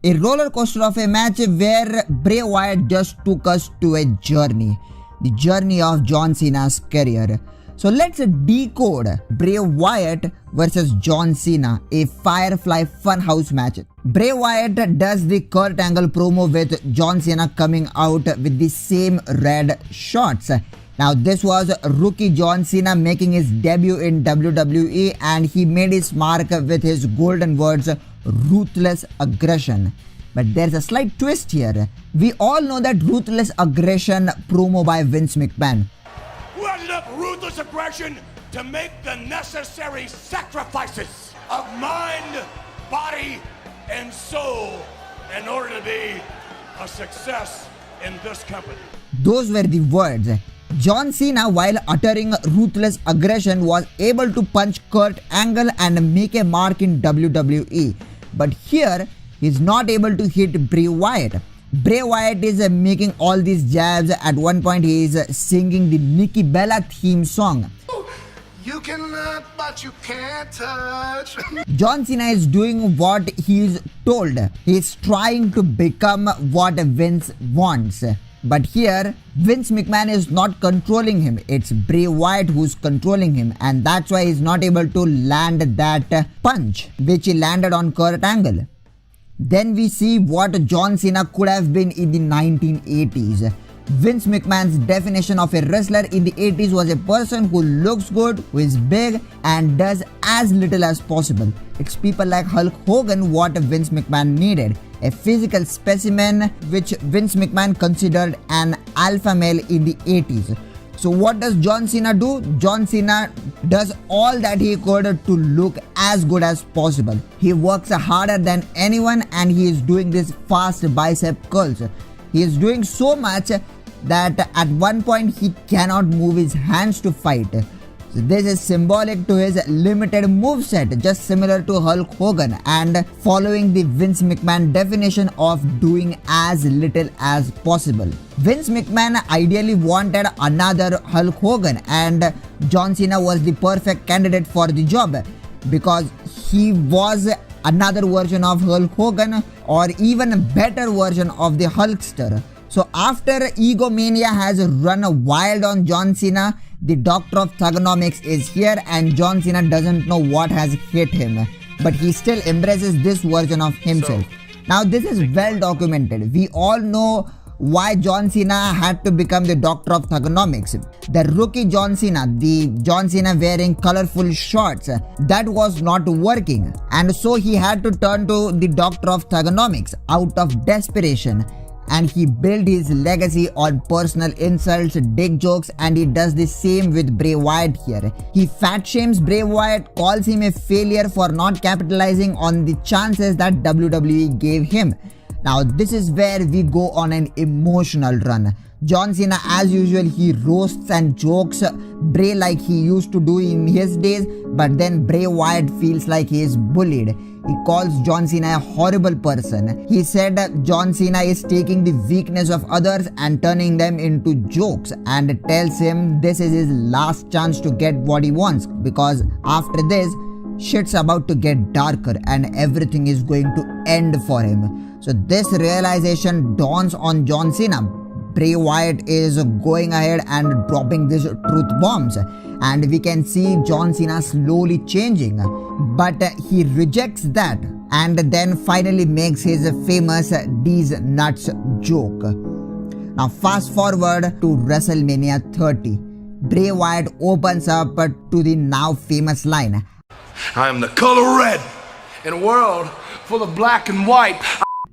A roller coaster of a match where Bray Wyatt just took us to a journey. The journey of John Cena's career. So let's decode Bray Wyatt versus John Cena, a Firefly Funhouse match. Bray Wyatt does the Kurt Angle promo with John Cena coming out with the same red shorts. Now this was rookie John Cena making his debut in WWE, and he made his mark with his golden words, ruthless aggression. But there's a slight twist here. We all know that ruthless aggression promo by Vince McMahon. Who has enough ruthless aggression to make the necessary sacrifices of mind, body, and soul in order to be a success in this company? Those were the words. John Cena, while uttering ruthless aggression, was able to punch Kurt Angle and make a mark in WWE. But here, he's not able to hit Bray Wyatt. Bray Wyatt is making all these jabs. At one point, he is singing the Nikki Bella theme song. You can look, but you can't touch. John Cena is doing what he is told. He is trying to become what Vince wants. But here, Vince McMahon is not controlling him. It's Bray Wyatt who's controlling him. And that's why he's not able to land that punch, which he landed on Kurt Angle. Then we see what John Cena could have been in the 1980s. Vince McMahon's definition of a wrestler in the 80s was a person who looks good, who is big, and does as little as possible. It's people like Hulk Hogan what Vince McMahon needed. A physical specimen which Vince McMahon considered an alpha male in the 80s. So what does John Cena do? John Cena does all that he could to look as good as possible. He works harder than anyone, and he is doing this fast bicep curls. He is doing so much that at one point he cannot move his hands to fight. So this is symbolic to his limited moveset, just similar to Hulk Hogan, and following the Vince McMahon definition of doing as little as possible. Vince McMahon ideally wanted another Hulk Hogan, and John Cena was the perfect candidate for the job because he was another version of Hulk Hogan, or even a better version of the Hulkster. So after Egomania has run wild on John Cena, the doctor of Thuganomics is here, and John Cena doesn't know what has hit him, but he still embraces this version of himself. Now this is well documented. We all know why John Cena had to become the doctor of Thuganomics. The rookie John Cena, the John Cena wearing colorful shorts, that was not working, and so he had to turn to the doctor of Thuganomics out of desperation. And he built his legacy on personal insults, dick jokes, and he does the same with Bray Wyatt here. He fat shames Bray Wyatt, calls him a failure for not capitalizing on the chances that WWE gave him. Now this is where we go on an emotional run. John Cena, as usual, he roasts and jokes Bray like he used to do in his days, but then Bray Wyatt feels like he is bullied. He calls John Cena a horrible person. He said John Cena is taking the weakness of others and turning them into jokes, and tells him this is his last chance to get what he wants, because after this, shit's about to get darker and everything is going to end for him. So this realization dawns on John Cena. Bray Wyatt is going ahead and dropping these truth bombs, and we can see John Cena slowly changing, but he rejects that and then finally makes his famous "these nuts" joke. Now fast forward to WrestleMania 30. Bray Wyatt opens up to the now famous line, I am the color red in a world full of black and white.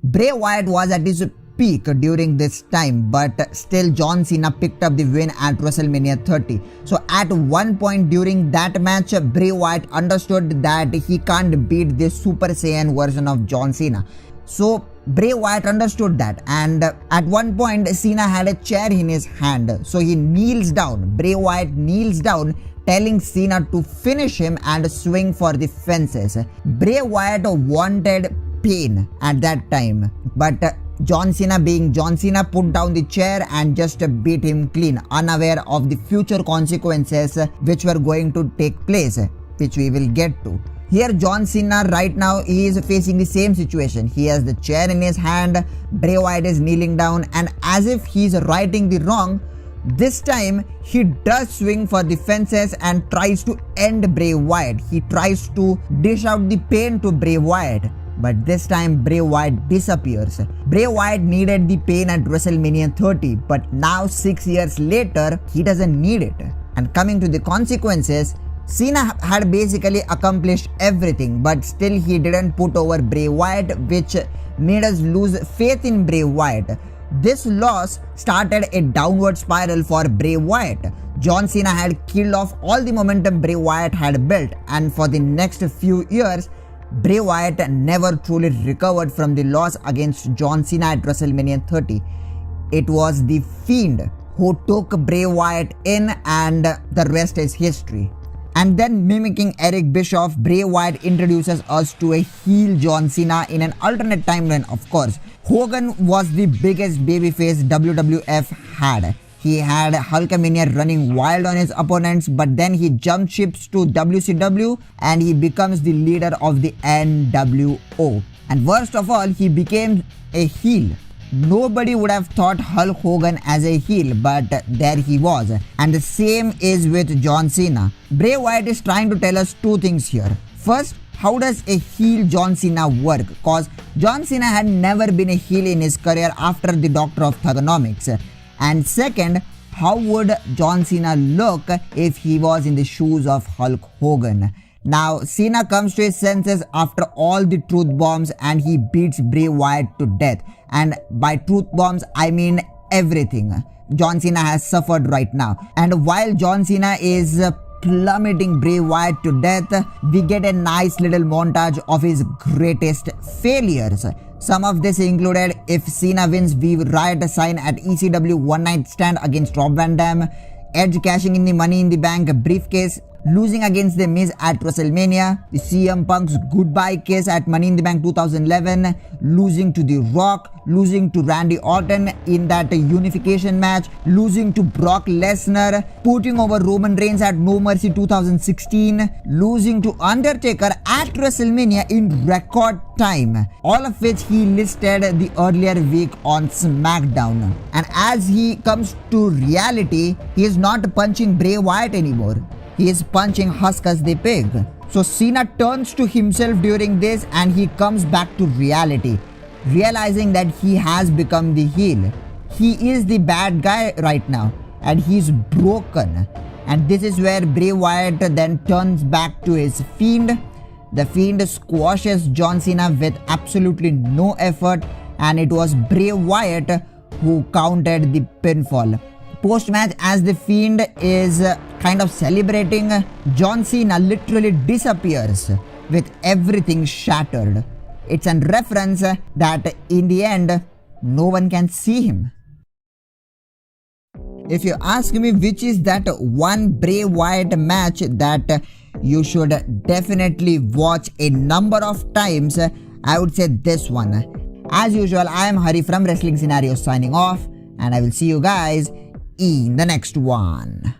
Bray Wyatt was at his peak during this time, but still John Cena picked up the win at WrestleMania 30. So at one point during that match, Bray Wyatt understood that he can't beat the Super Saiyan version of John Cena. So Bray Wyatt understood that, and at one point Cena had a chair in his hand. So he kneels down. Bray Wyatt kneels down, telling Cena to finish him and swing for the fences. Bray Wyatt wanted pain at that time, but John Cena, being John Cena, put down the chair and just beat him clean, unaware of the future consequences which were going to take place, which we will get to. Here John Cena right now is facing the same situation. He has the chair in his hand, Bray Wyatt is kneeling down, and as if he's righting the wrong, this time he does swing for the fences and tries to end Bray Wyatt. He tries to dish out the pain to Bray Wyatt. But this time Bray Wyatt disappears. Bray Wyatt needed the pain at WrestleMania 30, but now 6 years later, he doesn't need it. And coming to the consequences, Cena had basically accomplished everything, but still he didn't put over Bray Wyatt, which made us lose faith in Bray Wyatt. This loss started a downward spiral for Bray Wyatt. John Cena had killed off all the momentum Bray Wyatt had built, and for the next few years, Bray Wyatt never truly recovered from the loss against John Cena at WrestleMania 30. It was The Fiend who took Bray Wyatt in, and the rest is history. And then, mimicking Eric Bischoff, Bray Wyatt introduces us to a heel John Cena in an alternate timeline, of course. Hogan was the biggest babyface WWF had. He had Hulkamania running wild on his opponents, but then he jumped ships to WCW and he becomes the leader of the NWO. And worst of all, he became a heel. Nobody would have thought Hulk Hogan as a heel, but there he was. And the same is with John Cena. Bray Wyatt is trying to tell us two things here. First, how does a heel John Cena work? Cause John Cena had never been a heel in his career after the Doctor of Thuganomics. And second, how would John Cena look if he was in the shoes of Hulk Hogan? Now, Cena comes to his senses after all the truth bombs and he beats Bray Wyatt to death. And by truth bombs, I mean everything John Cena has suffered right now. And while John Cena is plummeting Bray Wyatt to death, we get a nice little montage of his greatest failures. Some of this included if Cena wins we riot a sign at ECW One Night Stand against Rob Van Dam, Edge cashing in the Money in the Bank briefcase, losing against The Miz at WrestleMania, the CM Punk's goodbye kiss at Money in the Bank 2011, losing to The Rock, losing to Randy Orton in that unification match, losing to Brock Lesnar, putting over Roman Reigns at No Mercy 2016, losing to Undertaker at WrestleMania in record time, all of which he listed the earlier week on SmackDown. And as he comes to reality, he is not punching Bray Wyatt anymore. He is punching Huskus the Pig. So Cena turns to himself during this and he comes back to reality, realizing that he has become the heel. He is the bad guy right now and he's broken. And this is where Bray Wyatt then turns back to his Fiend. The Fiend squashes John Cena with absolutely no effort, and it was Bray Wyatt who countered the pinfall. Post-match, as the Fiend is kind of celebrating, John Cena literally disappears with everything shattered. It's a reference that in the end, no one can see him. If you ask me which is that one Bray Wyatt match that you should definitely watch a number of times, I would say this one. As usual, I am Hari from Wrestling Scenarios signing off, and I will see you guys in the next one.